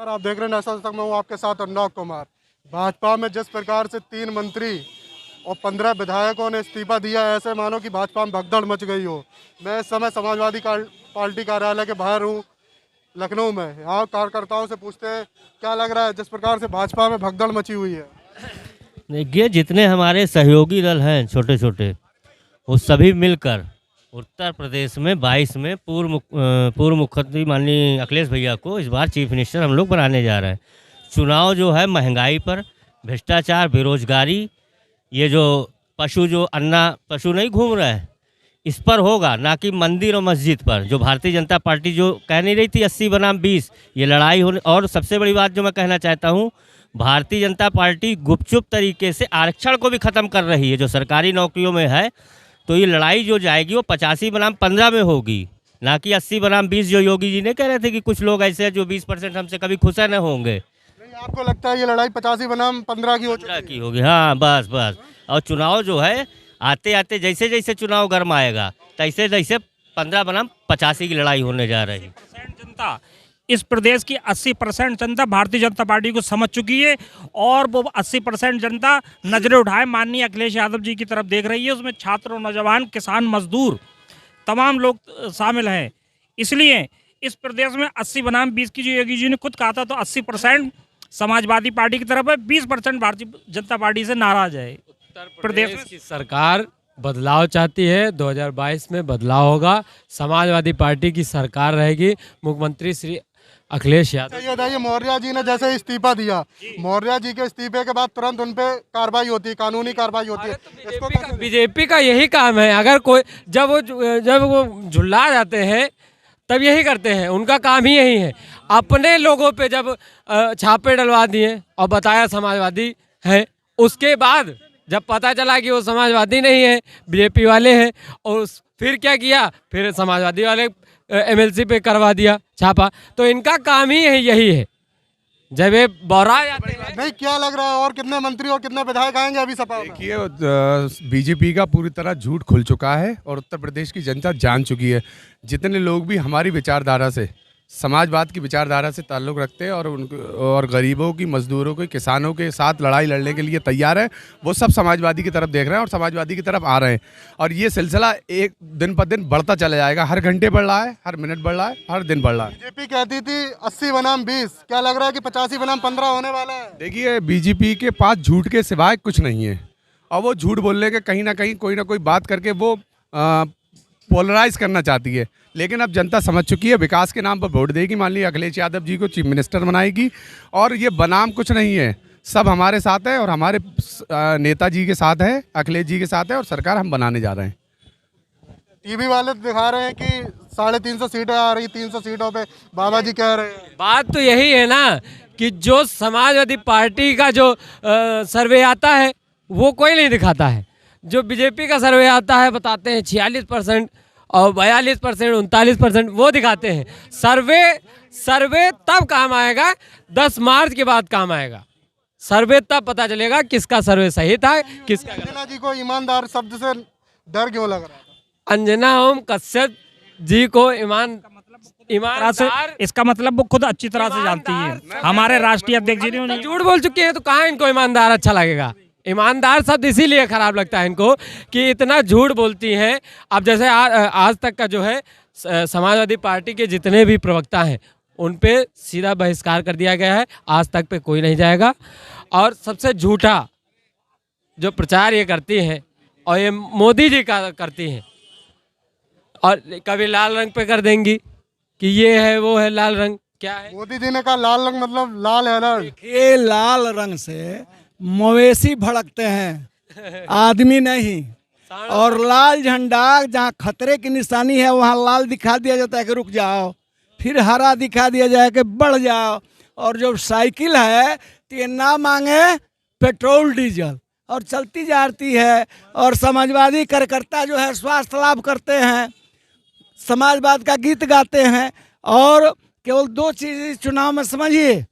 Sir आप देख रहे हैं नेशनल तक, मैं हूँ आपके साथ अनुराग कुमार। भाजपा में जिस प्रकार से 3 मंत्री और 15 विधायकों ने इस्तीफा दिया, ऐसे मानो कि भाजपा में भगदड़ मच गई हो। मैं इस समय समाजवादी पार्टी कार्यालय के बाहर हूँ, लखनऊ में। यहाँ कार्यकर्ताओं से पूछते हैं क्या लग रहा है जिस प्रकार से भाजपा में भगदड़ मची हुई है। देखिए, जितने हमारे सहयोगी दल हैं छोटे छोटे, वो सभी मिलकर उत्तर प्रदेश में 22 में पूर्व मुख्यमंत्री माननीय अखिलेश भैया को इस बार चीफ मिनिस्टर हम लोग बनाने जा रहे हैं। चुनाव जो है महंगाई पर, भ्रष्टाचार, बेरोजगारी, ये जो पशु नहीं घूम रहे हैं, इस पर होगा, ना कि मंदिर और मस्जिद पर। जो भारतीय जनता पार्टी जो कह नहीं रही थी 80 बनाम 20, ये लड़ाई होने। और सबसे बड़ी बात जो मैं कहना चाहता हूँ, भारतीय जनता पार्टी गुपचुप तरीके से आरक्षण को भी ख़त्म कर रही है जो सरकारी नौकरियों में है। तो ये लड़ाई जो जाएगी वो 85 बनाम 15 में होगी, ना कि 80 बनाम 20 जो योगी जी ने कह रहे थे कि कुछ लोग ऐसे हैं जो 20% हमसे कभी खुश न होंगे। नहीं, आपको लगता है ये लड़ाई 85 बनाम 15 की हो चुकी 15 है? की होगी, हाँ, बस बस। और चुनाव जो है आते आते जैसे जैसे चुनाव गर्म आएगा, तैसे तैसे 15 बनाम 85 की लड़ाई होने जा रही है। जनता, इस प्रदेश की 80% जनता भारतीय जनता पार्टी को समझ चुकी है और वो 80% जनता नजरें उठाए माननीय अखिलेश यादव जी की तरफ देख रही है। उसमें छात्र, नौजवान, किसान, मजदूर, तमाम लोग शामिल हैं। इसलिए इस प्रदेश में 80 बनाम 20 की जो योगी जी ने खुद कहा था, तो 80% समाजवादी पार्टी की तरफ है, 20% भारतीय जनता पार्टी से नाराज है। प्रदेश की सरकार बदलाव चाहती है। 2022 में बदलाव होगा, समाजवादी पार्टी की सरकार रहेगी। मुख्यमंत्री श्री अखिलेश यादव। ये बताइए, मौर्य जी ने जैसे इस्तीफा दिया, मौर्य जी के इस्तीफे के बाद तुरंत उन पे कार्रवाई होती है, कानूनी कार्रवाई होती है। इसको बीजेपी का यही काम है। अगर कोई जब वो झुल्ला जाते हैं तब यही करते हैं, उनका काम ही यही है। अपने लोगों पे जब छापे डलवा दिए और बताया समाजवादी है, उसके बाद जब पता चला कि वो समाजवादी नहीं है, बीजेपी वाले हैं, और फिर क्या किया, फिर समाजवादी वाले एमएलसी पे करवा दिया छापा। तो इनका काम ही यही है। जब ये बौरा जाते हैं। नहीं, क्या लग रहा है और कितने मंत्री और कितने विधायक आएंगे अभी सपा में? देखिए, बीजेपी का पूरी तरह झूठ खुल चुका है और उत्तर प्रदेश की जनता जान चुकी है। जितने लोग भी हमारी विचारधारा से, समाजवाद की विचारधारा से ताल्लुक़ रखते हैं और गरीबों की, मजदूरों के, किसानों के साथ लड़ाई लड़ने के लिए तैयार हैं, वो सब समाजवादी की तरफ देख रहे हैं और समाजवादी की तरफ आ रहे हैं। और ये सिलसिला एक दिन पर दिन बढ़ता चला जाएगा। हर घंटे बढ़ रहा है, हर मिनट बढ़ रहा है, हर दिन बढ़ रहा है। बीजेपी कहती थी 80 बनाम 20, क्या लग रहा है कि 85 बनाम 15 होने वाला है? देखिए, बीजेपी के पास झूठ के सिवाय कुछ नहीं है और वो झूठ बोलने के कहीं ना कहीं कोई ना कोई बात करके वो पोलराइज करना चाहती है। लेकिन अब जनता समझ चुकी है, विकास के नाम पर वोट देगी, माननीय अखिलेश यादव जी को चीफ मिनिस्टर बनाएगी। और ये बनाम कुछ नहीं है, सब हमारे साथ है और हमारे नेताजी के साथ है, अखिलेश जी के साथ है और सरकार हम बनाने जा रहे हैं। टीवी वाले दिखा रहे हैं कि 350 सीटें आ रही, 300 सीटों पे बाबा जी कह रहे हैं। बात तो यही है ना कि जो समाजवादी पार्टी का जो सर्वे आता है वो कोई नहीं दिखाता है। जो बीजेपी का सर्वे आता है बताते हैं 46% और 42%, 39% वो दिखाते हैं। सर्वे तब काम आएगा, 10 मार्च के बाद काम आएगा। सर्वे तब पता चलेगा किसका सर्वे सही था, किसका गलत। अंजना जी को ईमानदार शब्द से डर क्यों लग रहा है? अंजना ओम कश्यप जी को ईमानदार, इसका मतलब वो खुद अच्छी तरह से जानती है। हमारे राष्ट्रीय अध्यक्ष जी ने झूठ बोल चुके हैं, तो कहाँ इनको ईमानदार अच्छा लगेगा? ईमानदार शब्द इसीलिए खराब लगता है इनको कि इतना झूठ बोलती हैं। अब जैसे आज तक का जो है समाजवादी पार्टी के जितने भी प्रवक्ता हैं उन पे सीधा बहिष्कार कर दिया गया है, आज तक पे कोई नहीं जाएगा। और सबसे झूठा जो प्रचार ये करती हैं और ये मोदी जी का करती हैं, और कभी लाल रंग पे कर देंगी कि ये है वो है, लाल रंग क्या है? मोदी जी ने कहा लाल रंग मतलब लाल है ना। ये लाल रंग से मवेशी भड़कते हैं, आदमी नहीं। और लाल झंडा जहाँ खतरे की निशानी है वहाँ लाल दिखा दिया जाता है कि रुक जाओ, फिर हरा दिखा दिया जाए कि बढ़ जाओ। और जो साइकिल है तो ये ना मांगे पेट्रोल डीजल और चलती जाती है। और समाजवादी कार्यकर्ता जो है स्वास्थ्य लाभ करते हैं, समाजवाद का गीत गाते हैं। और केवल 2 चीज़ इस चुनाव में समझिए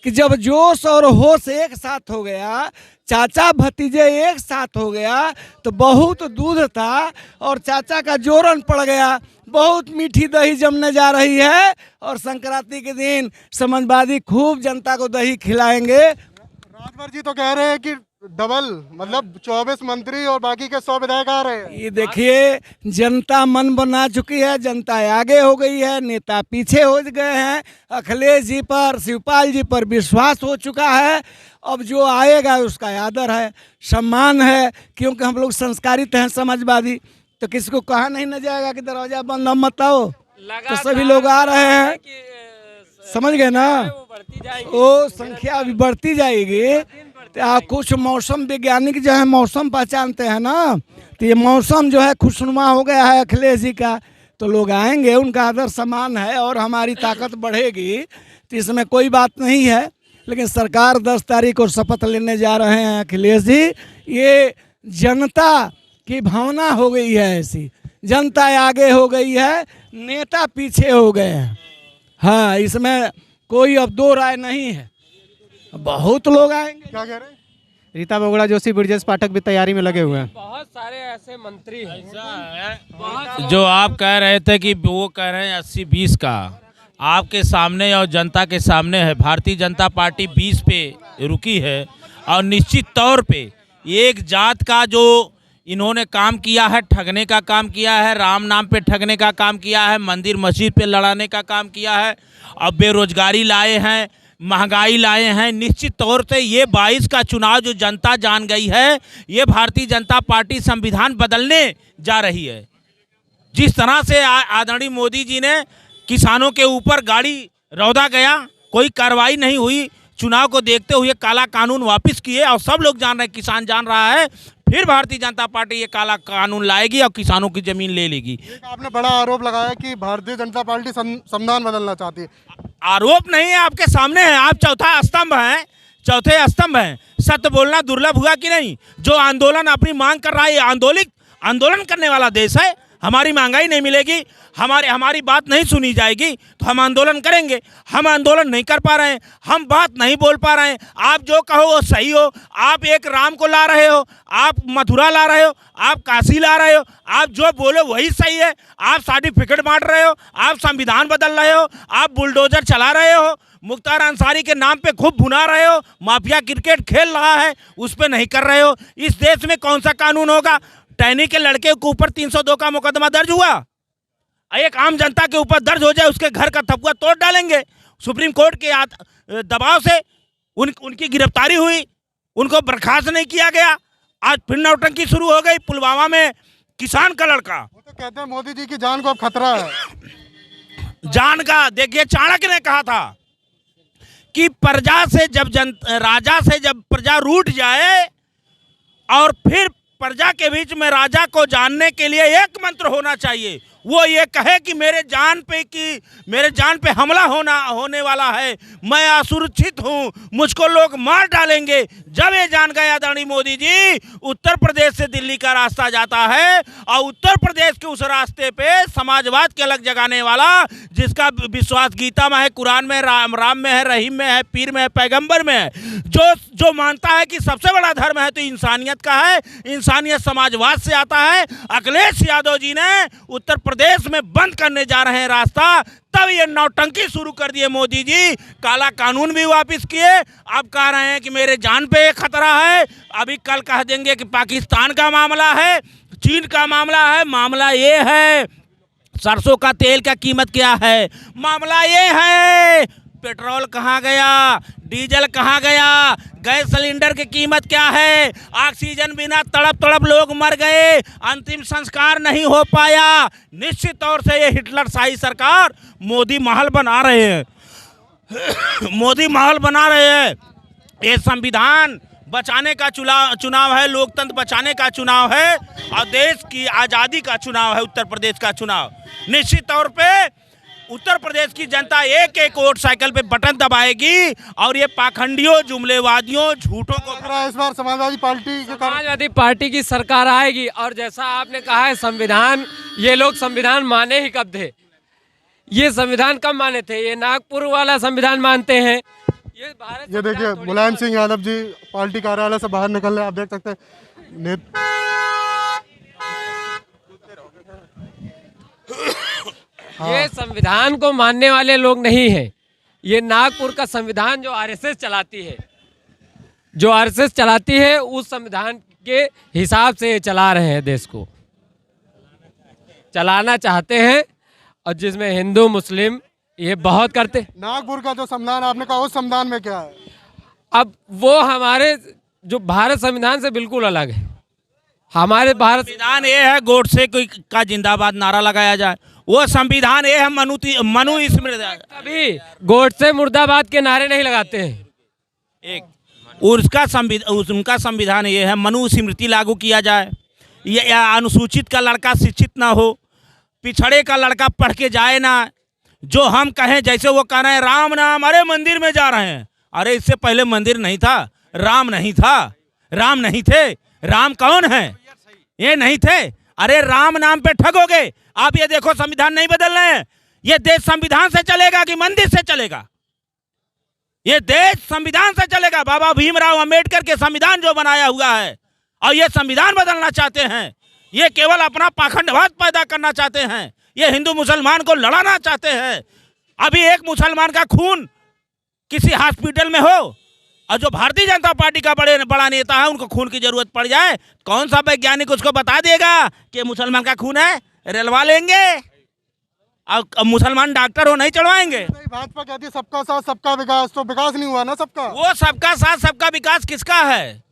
कि जब जोश और होश एक साथ हो गया, चाचा भतीजे एक साथ हो गया, तो बहुत दूध था और चाचा का जोरन पड़ गया। बहुत मीठी दही जमने जा रही है और संक्रांति के दिन समाजवादी खूब जनता को दही खिलाएंगे। राजभर जी तो कह रहे हैं कि डबल, मतलब 24 मंत्री और बाकी के 100 विधायक आ रहे हैं। ये देखिए, जनता मन बना चुकी है, जनता आगे हो गई है, नेता पीछे हो गए हैं। अखिलेश जी पर, शिवपाल जी पर विश्वास हो चुका है। अब जो आएगा उसका आदर है, सम्मान है, क्योंकि हम लोग संस्कारित हैं, समाजवादी। तो किसी को कहा नहीं न जाएगा कि दरवाजा बंद हम मत आओ, तो सभी लोग आ रहे हैं। समझ गए ना? वो संख्या अभी बढ़ती जाएगी। तो कुछ मौसम वैज्ञानिक जो है मौसम पहचानते हैं ना, तो ये मौसम जो है खुशनुमा हो गया है अखिलेश जी का, तो लोग आएंगे, उनका आदर सम्मान है और हमारी ताकत बढ़ेगी। तो इसमें कोई बात नहीं है। लेकिन सरकार 10 तारीख को शपथ लेने जा रहे हैं अखिलेश जी। ये जनता की भावना हो गई है ऐसी, जनता आगे हो गई है, नेता पीछे हो गए हैं। हाँ, इसमें कोई अब दो राय नहीं है, बहुत लोग आएंगे। क्या कह रहे हैं? रीता बहुगुणा जोशी, ब्रजेश पाठक भी तैयारी में लगे हुए हैं। बहुत सारे ऐसे मंत्री हैं जो आप कह रहे थे कि वो कह रहे हैं 80-20 का, आपके सामने और जनता के सामने है। भारतीय जनता पार्टी 20 पे रुकी है और निश्चित तौर पे एक जात का जो इन्होंने काम किया है, ठगने का काम किया है, राम नाम पे ठगने का काम किया है, मंदिर मस्जिद पे लड़ाने का काम किया है, अब बेरोजगारी लाए हैं, महंगाई लाए हैं। निश्चित तौर से ये 22 का चुनाव जो जनता जान गई है, ये भारतीय जनता पार्टी संविधान बदलने जा रही है। जिस तरह से आदरणीय मोदी जी ने किसानों के ऊपर गाड़ी रौदा गया, कोई कार्रवाई नहीं हुई, चुनाव को देखते हुए काला कानून वापस किए और सब लोग जान रहे हैं, किसान जान रहा है, फिर भारतीय जनता पार्टी ये काला कानून लाएगी और किसानों की जमीन ले लेगी। एक आपने बड़ा आरोप लगाया कि भारतीय जनता पार्टी संविधान बदलना चाहती है। आरोप नहीं है, आपके सामने है। आप चौथे स्तंभ हैं। सत्य बोलना दुर्लभ हुआ कि नहीं? जो आंदोलन अपनी मांग कर रहा है, आंदोलन करने वाला देश है। हमारी महंगाई नहीं मिलेगी, हमारी बात नहीं सुनी जाएगी, तो हम आंदोलन करेंगे। हम आंदोलन नहीं कर पा रहे हैं, हम बात नहीं बोल पा रहे हैं। आप जो कहो वो सही हो। आप एक राम को ला रहे हो, आप मथुरा ला रहे हो, आप काशी ला रहे हो, आप जो बोलो वही सही है। आप सर्टिफिकेट बांट रहे हो, आप संविधान बदल रहे हो, आप बुलडोजर चला रहे हो, मुख्तार अंसारी के नाम पे खूब भुना रहे हो, माफिया क्रिकेट खेल रहा है, उस पर नहीं कर रहे हो। इस देश में कौन सा कानून होगा? टैनी के लड़के के ऊपर 302 का मुकदमा दर्ज हुआ, एक आम जनता के ऊपर दर्ज हो जाए, उसके घर का थपुआ तोड़ डालेंगे। सुप्रीम कोर्ट के दबाव से उनकी गिरफ्तारी हुई, उनको बर्खास्त नहीं किया गया। आज फिर नौटंकी शुरू हो गई। पुलवामा में किसान का लड़का, वो तो कहते हैं मोदी जी की जान को अब खतरा है। जान का देखिए, चाणक्य ने कहा था कि राजा से जब प्रजा रूठ जाए और फिर प्रजा के बीच में राजा को जानने के लिए एक मंत्र होना चाहिए, वो ये कहे कि मेरे जान पे हमला होने वाला है, मैं असुरक्षित हूँ, मुझको लोग मार डालेंगे। जब ये जान गए आदरणीय मोदी जी, उत्तर प्रदेश से दिल्ली का रास्ता जाता है और उत्तर प्रदेश के उस रास्ते पे समाजवाद की अलग जगाने वाला, जिसका विश्वास गीता में है, कुरान में, राम में है, रहीम में है, पीर में है, पैगंबर में है, जो मानता है कि सबसे बड़ा धर्म है तो इंसानियत का है, इंसानियत समाजवाद से आता है। अखिलेश यादव जी ने उत्तर प्रदेश में बंद करने जा रहे हैं रास्ता, तब ये नौटंकी शुरू कर दिए मोदी जी। काला कानून भी वापस किए, अब कह रहे हैं कि मेरे जान पे खतरा है। अभी कल कह देंगे कि पाकिस्तान का मामला है, चीन का मामला है। मामला ये है, सरसों का तेल का कीमत क्या है? मामला ये है, पेट्रोल कहाँ गया, डीजल कहाँ गया, गैस सिलेंडर की कीमत क्या है, ऑक्सीजन बिना तड़प तड़प लोग मर गए, अंतिम संस्कार नहीं हो पाया। निश्चित तौर से ये हिटलर शाही सरकार मोदी महल बना रहे हैं मोदी महल बना रहे हैं। ये संविधान बचाने का चुनाव है, लोकतंत्र बचाने का चुनाव है और देश की आज़ादी का चुनाव है, उत्तर प्रदेश का चुनाव। निश्चित तौर पे उत्तर प्रदेश की जनता एक एक वोट साइकिल पे बटन दबाएगी और ये पाखंडियों, जुमलेवादियों, झूठों को इस बार समाजवादी पार्टी की सरकार आएगी। और जैसा आपने कहा है संविधान, ये लोग संविधान माने ही कब थे? ये संविधान कब माने थे? ये नागपुर वाला संविधान मानते हैं, ये भारत ये देखिए संविधान थोड़ी मुलायम ना- सिंह यादव जी पार्टी कार्यालय से बाहर निकल रहे हैं, आप देख सकते हैं ये संविधान को मानने वाले लोग नहीं हैं। ये नागपुर का संविधान जो आरएसएस चलाती है, जो आरएसएस चलाती है, उस संविधान के हिसाब से ये चला रहे हैं, देश को चलाना चाहते हैं। और जिसमें हिंदू मुस्लिम ये बहुत करते। नागपुर का जो संविधान आपने कहा, उस संविधान में क्या है? अब वो हमारे जो भारत संविधान से बिल्कुल अलग है। हमारे भारत संविधान ये है गोडसे का जिंदाबाद नारा लगाया जाए, वो संविधान ये है मनु स्मृति। कभी गोडसे मुर्दाबाद के नारे नहीं लगाते हैं। एक उनका संविधान ये है मनु स्मृति लागू किया जाए, ये अनुसूचित का लड़का शिक्षित ना हो, पिछड़े का लड़का पढ़ के जाए ना, जो हम कहें जैसे वो कह रहे हैं राम नाम, अरे मंदिर में जा रहे हैं, अरे इससे पहले मंदिर नहीं था, राम नहीं था, राम नहीं थे, राम कौन है? ये नहीं थे। अरे राम नाम पे ठगोगे आप। ये देखो संविधान नहीं बदल रहे हैं। ये देश संविधान से चलेगा कि मंदिर से चलेगा? ये देश संविधान से चलेगा। बाबा भीमराव अंबेडकर के संविधान जो बनाया हुआ है, और ये संविधान बदलना चाहते हैं, ये केवल अपना पाखंडवाद पैदा करना चाहते हैं, ये हिंदू मुसलमान को लड़ाना चाहते हैं। अभी एक मुसलमान का खून किसी हॉस्पिटल में हो और जो भारतीय जनता पार्टी का बड़ा नेता है, उनको खून की जरूरत पड़ जाए, कौन सा वैज्ञानिक उसको बता देगा कि मुसलमान का खून है? रेलवा लेंगे और मुसलमान डॉक्टर हो नहीं चढ़वाएंगे। नहीं, भाजपा कहती है सबका साथ सबका विकास, तो विकास नहीं हुआ ना सबका। वो सबका साथ सबका विकास किसका है?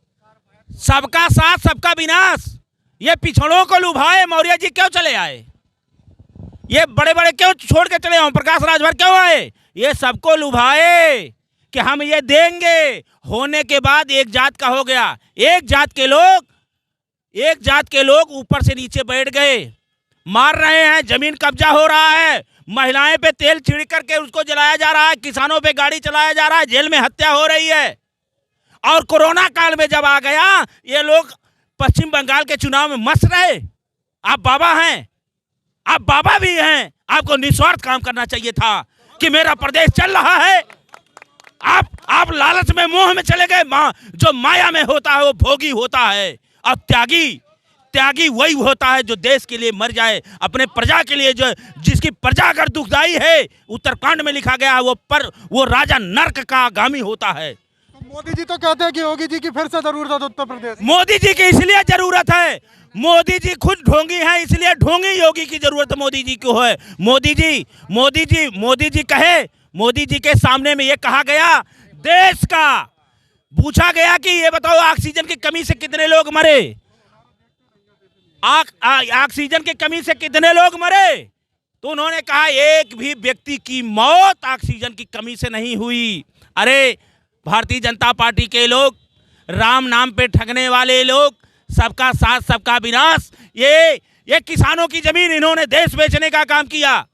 सबका साथ सबका विनाश। ये पिछड़ों को लुभाए मौर्य जी क्यों चले आए? ये बड़े बड़े क्यों छोड़ के चले? ओम प्रकाश राजभर क्यों आए? ये सबको लुभाए कि हम ये देंगे, होने के बाद एक जात का हो गया। एक जात के लोग ऊपर से नीचे बैठ गए, मार रहे हैं, जमीन कब्जा हो रहा है, महिलाएं पे तेल छिड़क करके उसको जलाया जा रहा है, किसानों पे गाड़ी चलाया जा रहा है, जेल में हत्या हो रही है। और कोरोना काल में जब आ गया, ये लोग पश्चिम बंगाल के चुनाव में मस्त रहे। आप बाबा हैं, आप बाबा भी हैं, आपको निस्वार्थ काम करना चाहिए था कि मेरा प्रदेश चल रहा है। आप लालच में, मोह में चले गए। जो माया में होता है वो भोगी होता है, और त्यागी वही होता है जो देश के लिए मर जाए, अपने प्रजा के लिए। जो जिसकी प्रजा अगर दुखदाई है, उत्तराखंड में लिखा गया है, वो राजा नरक का आगामी होता है। तो मोदी जी तो कहते हैं कि योगी जी की फिर से जरूरत है उत्तर प्रदेश। मोदी जी की इसलिए जरूरत है, मोदी जी खुद ढोंगी हैं, इसलिए ढोंगी योगी की जरूरत मोदी जी को है। मोदी जी कहे, मोदी जी के सामने में ये कहा गया, देश का पूछा गया कि ये बताओ ऑक्सीजन की कमी से कितने लोग मरे? ऑक्सीजन की कमी से कितने लोग मरे? तो उन्होंने कहा एक भी व्यक्ति की मौत ऑक्सीजन की कमी से नहीं हुई। अरे भारतीय जनता पार्टी के लोग, राम नाम पे ठगने वाले लोग, सबका साथ सबका विनाश। ये किसानों की जमीन इन्होंने देश बेचने का काम किया,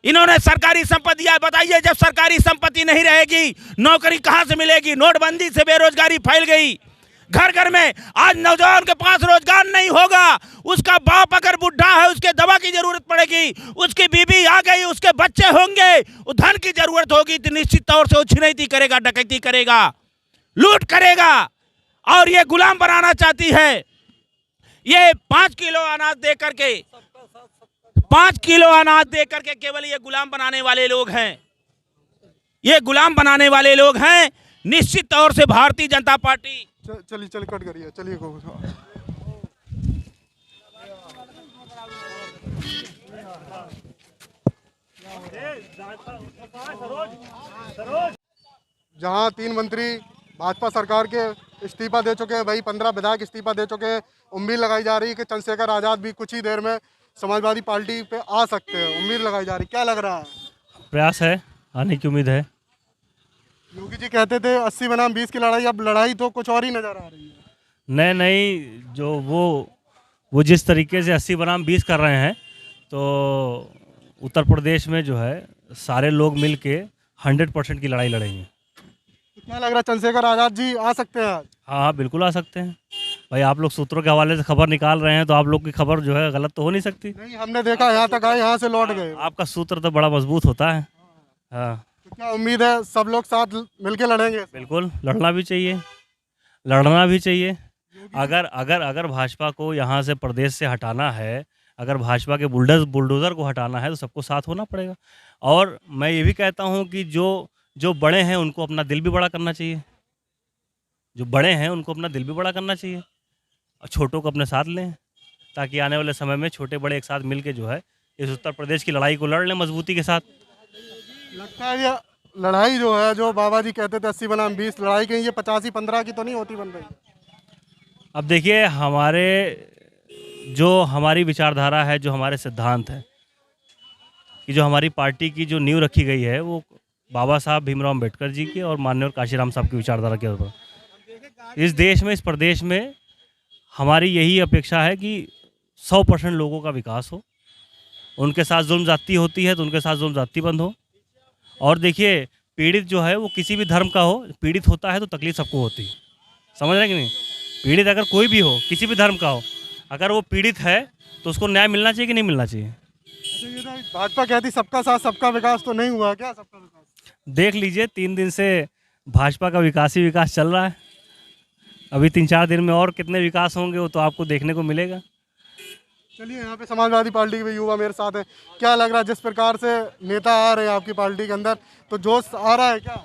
इन्होंने सरकारी संपत्ति दिया। बताइए, जब सरकारी संपत्ति नहीं रहेगी, नौकरी कहां से मिलेगी? नोटबंदी से बेरोजगारी फैल गई, घर घर में आज नौजवान के पास रोजगार नहीं होगा। उसका बाप अगर बुढ़ा है, उसके दवा की जरूरत पड़ेगी, उसकी बीबी आ गई, उसके बच्चे होंगे, धन की जरूरत होगी, तो निश्चित तौर से वो छिनैती करेगा, डकैती करेगा, लूट करेगा। और ये गुलाम बनाना चाहती है। ये 5 किलो अनाज दे करके, 5 किलो अनाज दे करके केवल ये गुलाम बनाने वाले लोग हैं। ये गुलाम बनाने वाले लोग हैं। निश्चित तौर से भारतीय जनता पार्टी चलिए कट करिए, चलिए जहां 3 मंत्री भाजपा सरकार के इस्तीफा दे चुके हैं, वही 15 विधायक इस्तीफा दे चुके हैं। उम्मीद लगाई जा रही है कि चंद्रशेखर आज़ाद भी कुछ ही देर में समाजवादी पार्टी पे आ सकते हैं। उम्मीद लगाई जा रही, क्या लग रहा है? प्रयास है, आने की उम्मीद है। योगी जी कहते थे 80 बनाम 20 की लड़ाई, अब लड़ाई तो कुछ और ही नजर आ रही है। नहीं, जो वो जिस तरीके से 80 बनाम 20 कर रहे हैं, तो उत्तर प्रदेश में जो है सारे लोग मिल के 100% की लड़ाई लड़ेंगे। तो क्या लग रहा है, चंद्रशेखर आज़ाद जी आ सकते हैं आज? हाँ, बिल्कुल आ सकते हैं। भाई आप लोग सूत्रों के हवाले से खबर निकाल रहे हैं, तो आप लोग की खबर जो है गलत तो हो नहीं सकती। नहीं, हमने देखा यहाँ तक आए, यहाँ से लौट गए। आपका सूत्र तो बड़ा मजबूत होता है। हाँ, तो क्या उम्मीद है सब लोग साथ मिलके लड़ेंगे? बिल्कुल लड़ना भी चाहिए, लड़ना भी चाहिए। अगर अगर अगर भाजपा को यहाँ से प्रदेश से हटाना है, अगर भाजपा के बुलडोज़र को हटाना है तो सबको साथ होना पड़ेगा। और मैं ये भी कहता हूँ कि जो जो बड़े हैं उनको अपना दिल भी बड़ा करना चाहिए, जो बड़े हैं उनको अपना दिल भी बड़ा करना चाहिए और छोटों को अपने साथ लें, ताकि आने वाले समय में छोटे बड़े एक साथ मिल के जो है इस उत्तर प्रदेश की लड़ाई को लड़ लें मजबूती के साथ। लगता है ये लड़ाई जो है, जो बाबा जी कहते थे 80 बनाम 20 लड़ाई कहीं ये 85-15 की तो नहीं होती बन रही? अब देखिए हमारी विचारधारा है, जो हमारे सिद्धांत हैं, कि जो हमारी पार्टी की जो नींव रखी गई है वो बाबा साहब भीमराव अम्बेडकर जी की और माननीय काशीराम साहब की विचारधारा के ऊपर। इस देश में, इस प्रदेश में हमारी यही अपेक्षा है कि 100% लोगों का विकास हो। उनके साथ जुल्म ज़्यादती होती है तो उनके साथ जुल्म ज़्यादती बंद हो। और देखिए पीड़ित जो है वो किसी भी धर्म का हो, पीड़ित होता है तो तकलीफ सबको होती है, समझ रहे हैं कि नहीं? पीड़ित अगर कोई भी हो, किसी भी धर्म का हो, अगर वो पीड़ित है तो उसको न्याय मिलना चाहिए कि नहीं मिलना चाहिए? अच्छा, ये तो भाजपा कहती सबका साथ सबका विकास, तो नहीं हुआ क्या सबका विकास? देख लीजिए 3 दिन से भाजपा का विकास ही विकास चल रहा है। अभी 3-4 दिन में और कितने विकास होंगे वो तो आपको देखने को मिलेगा। चलिए, यहाँ पे समाजवादी पार्टी के भी युवा मेरे साथ हैं। क्या लग रहा है जिस प्रकार से नेता आ रहे हैं आपकी पार्टी के अंदर, तो जोश आ रहा है क्या?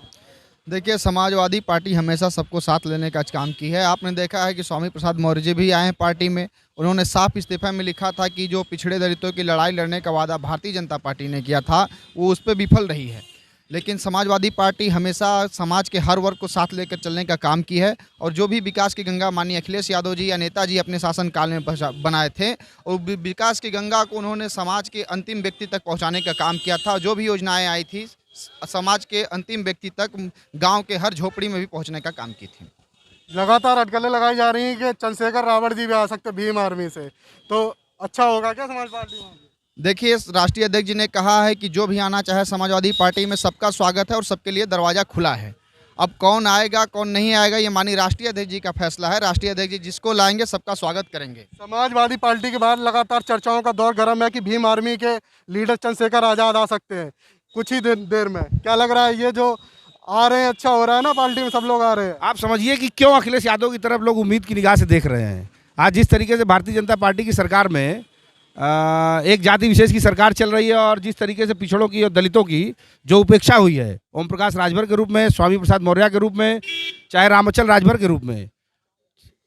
देखिए, समाजवादी पार्टी हमेशा सबको साथ लेने का काम की है। आपने देखा है कि स्वामी प्रसाद मौर्य जी भी आए हैं पार्टी में। उन्होंने साफ इस्तीफा में लिखा था कि जो पिछड़े दलितों की लड़ाई लड़ने का वादा भारतीय जनता पार्टी ने किया था वो उस पर विफल रही है। लेकिन समाजवादी पार्टी हमेशा समाज के हर वर्ग को साथ लेकर चलने का काम की है और जो भी विकास की गंगा माननीय अखिलेश यादव जी या नेताजी अपने शासनकाल में बनाए थे और विकास की गंगा को उन्होंने समाज के अंतिम व्यक्ति तक पहुंचाने का काम किया था। जो भी योजनाएं आई थी समाज के अंतिम व्यक्ति तक, गांव के हर झोपड़ी में भी पहुंचने का काम की थी। लगातार अटकलें लगाई जा रही हैं कि चंद्रशेखर रावण जी भी आ सकते भीम आर्मी से, तो अच्छा होगा क्या समाज पार्टी में? देखिए, राष्ट्रीय अध्यक्ष जी ने कहा है कि जो भी आना चाहे समाजवादी पार्टी में सबका स्वागत है और सबके लिए दरवाज़ा खुला है। अब कौन आएगा कौन नहीं आएगा ये माननीय राष्ट्रीय अध्यक्ष जी का फैसला है। राष्ट्रीय अध्यक्ष जी जिसको लाएंगे सबका स्वागत करेंगे। समाजवादी पार्टी के बाद लगातार चर्चाओं का दौर गर्म है कि भीम आर्मी के लीडर चंद्रशेखर आज़ाद आ सकते हैं कुछ ही देर में। क्या लग रहा है ये जो आ रहे हैं अच्छा हो रहा है ना, पार्टी में सब लोग आ रहे हैं? आप समझिए कि क्यों अखिलेश यादव की तरफ लोग उम्मीद की निगाह से देख रहे हैं। आज जिस तरीके से भारतीय जनता पार्टी की सरकार में एक जाति विशेष की सरकार चल रही है और जिस तरीके से पिछड़ों की और दलितों की जो उपेक्षा हुई है, ओम प्रकाश राजभर के रूप में, स्वामी प्रसाद मौर्य के रूप में, चाहे रामचल राजभर के रूप में,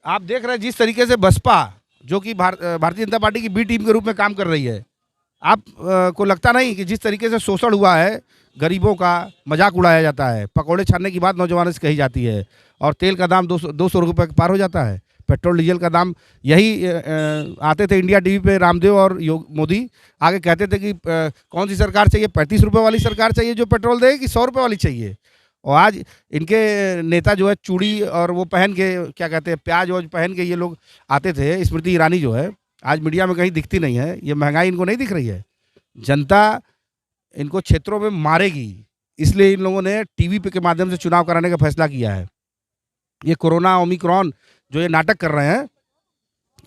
आप देख रहे हैं जिस तरीके से बसपा जो कि भारतीय जनता पार्टी की बी टीम के रूप में काम कर रही है। आप को लगता नहीं कि जिस तरीके से शोषण हुआ है, गरीबों का मजाक उड़ाया जाता है, पकौड़े छानने की बात नौजवानों से कही जाती है और तेल का दाम 200 रुपये पार हो जाता है, पेट्रोल डीजल का दाम यही आते थे इंडिया टीवी पे रामदेव और मोदी आगे कहते थे कि कौन सी सरकार चाहिए, 35 रुपये वाली सरकार चाहिए जो पेट्रोल दे कि 100 रुपये वाली चाहिए। और आज इनके नेता जो है चूड़ी और वो पहन के, क्या कहते हैं, प्याज वोज पहन के ये लोग आते थे। स्मृति ईरानी जो है आज मीडिया में कहीं दिखती नहीं है। ये महंगाई इनको नहीं दिख रही है। जनता इनको क्षेत्रों में मारेगी, इसलिए इन लोगों ने टीवी पे के माध्यम से चुनाव कराने का फैसला किया है। ये कोरोना ओमिक्रॉन जो ये नाटक कर रहे हैं।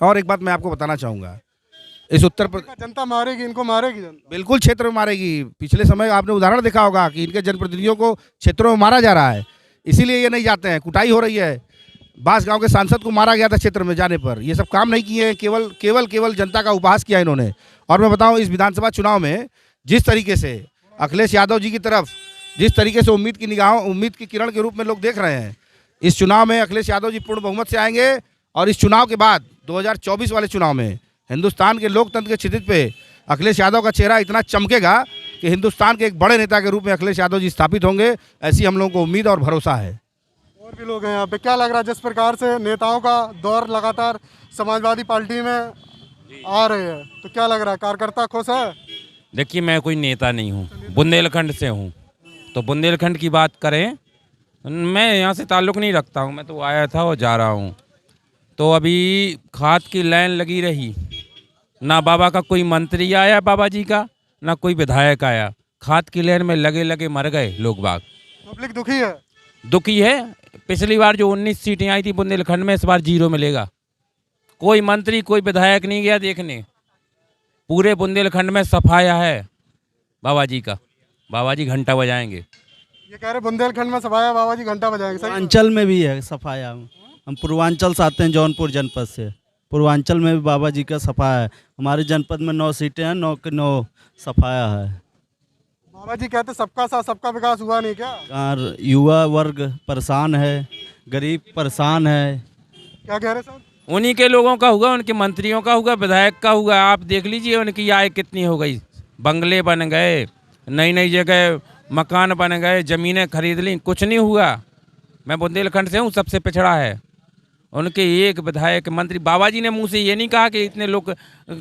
और एक बात मैं आपको बताना चाहूँगा, इस उत्तर प्रदेश जनता मारेगी, इनको मारेगी जनता, बिल्कुल क्षेत्र में मारेगी। पिछले समय आपने उदाहरण देखा होगा कि इनके जनप्रतिनिधियों को क्षेत्रों में मारा जा रहा है, इसीलिए ये नहीं जाते हैं। कुटाई हो रही है। बांस गांव के सांसद को मारा गया था क्षेत्र में जाने पर। ये सब काम नहीं किए, केवल जनता का उपहास किया इन्होंने। और मैं बताऊं, इस विधानसभा चुनाव में जिस तरीके से अखिलेश यादव जी की तरफ जिस तरीके से उम्मीद की किरण के रूप में लोग देख रहे हैं, इस चुनाव में अखिलेश यादव जी पूर्ण बहुमत से आएंगे। और इस चुनाव के बाद 2024 वाले चुनाव में हिंदुस्तान के लोकतंत्र के क्षितिज पे अखिलेश यादव का चेहरा इतना चमकेगा कि हिंदुस्तान के एक बड़े नेता के रूप में अखिलेश यादव जी स्थापित होंगे। ऐसी हम लोगों को उम्मीद और भरोसा है। और भी लोग हैं यहाँ पे। क्या लग रहा है जिस प्रकार से नेताओं का दौर लगातार समाजवादी पार्टी में आ रहे हैं, तो क्या लग रहा है कार्यकर्ता खुश है? देखिए, मैं कोई नेता नहीं हूँ, बुंदेलखंड से हूँ। तो बुंदेलखंड की बात करें, मैं यहाँ से ताल्लुक़ नहीं रखता हूँ। मैं तो आया था और जा रहा हूँ। तो अभी खाद की लाइन लगी रही, ना बाबा का कोई मंत्री आया, बाबा जी का, ना कोई विधायक आया। खाद की लाइन में लगे मर गए लोग बाग। पब्लिक दुखी है। दुखी है। पिछली बार जो 19 सीटें आई थी बुंदेलखंड में, इस बार 0 मिलेगा। कोई मंत्री कोई विधायक नहीं गया देखने। पूरे बुंदेलखंड में सफाया है बाबा जी का। बाबा जी घंटा बजाएंगे। ये कह रहे बुंदेलखंड में सफाया बाबा जी घंटा बजाएंगे, सही? पूर्वांचल में भी है सफाया। हम पूर्वांचल से आते हैं, जौनपुर जनपद से। पूर्वांचल में भी बाबा जी का सफाया है। हमारे जनपद में 9 सीटें हैं, 9 के 9 सफाया है। बाबा जी कहते सबका साथ सबका विकास हुआ नहीं क्या? और युवा वर्ग परेशान है, गरीब परेशान है। क्या कह रहे साहब? उन्हीं के लोगों का हुआ, उनके मंत्रियों का हुआ, विधायक का हुआ। आप देख लीजिए उनकी आय कितनी हो गई। बंगले बन गए, नई नई जगह मकान बन गए, ज़मीनें खरीद ली, कुछ नहीं हुआ। मैं बुंदेलखंड से हूँ, सबसे पिछड़ा है। उनके एक विधायक मंत्री, बाबा जी ने मुंह से ये नहीं कहा कि इतने लोग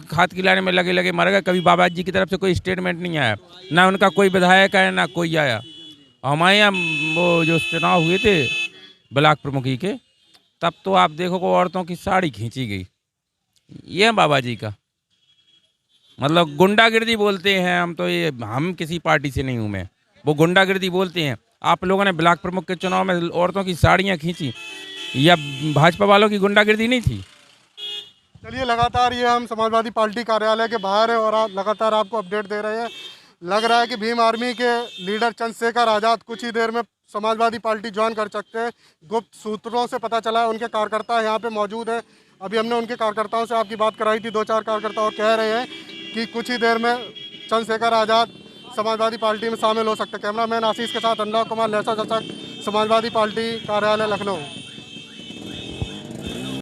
खाद खिलाने में लगे लगे मर गए। कभी बाबा जी की तरफ से कोई स्टेटमेंट नहीं आया, ना उनका कोई विधायक आया, ना कोई आया। हमारे यहाँ वो जो चुनाव हुए थे ब्लॉक प्रमुखी के, तब तो आप देखो को औरतों की साड़ी खींची गई। ये है बाबा जी का मतलब गुंडागिर्दी बोलते हैं। हम किसी पार्टी से नहीं हूँ मैं, वो गुंडागिर्दी बोलते हैं। आप लोगों ने ब्लॉक प्रमुख के चुनाव में औरतों की साड़ियाँ खींची, या भाजपा वालों की गुंडागिर्दी नहीं थी? चलिए, लगातार ये हम समाजवादी पार्टी कार्यालय के बाहर है और लगातार आपको अपडेट दे रहे हैं। लग रहा है कि भीम आर्मी के लीडर चंद्रशेखर आज़ाद कुछ ही देर में समाजवादी पार्टी ज्वाइन कर सकते हैं। गुप्त सूत्रों से पता चला है, उनके कार्यकर्ता यहाँ पे मौजूद हैं। अभी हमने उनके कार्यकर्ताओं से आपकी बात कराई थी, 2-4 कार्यकर्ता और कह रहे हैं कि कुछ ही देर में चंद्रशेखर आज़ाद समाजवादी पार्टी में शामिल हो सकते हैं। कैमरामैन आशीष के साथ अनुराग कुमार, लहसा चचक, समाजवादी पार्टी कार्यालय लखनऊ।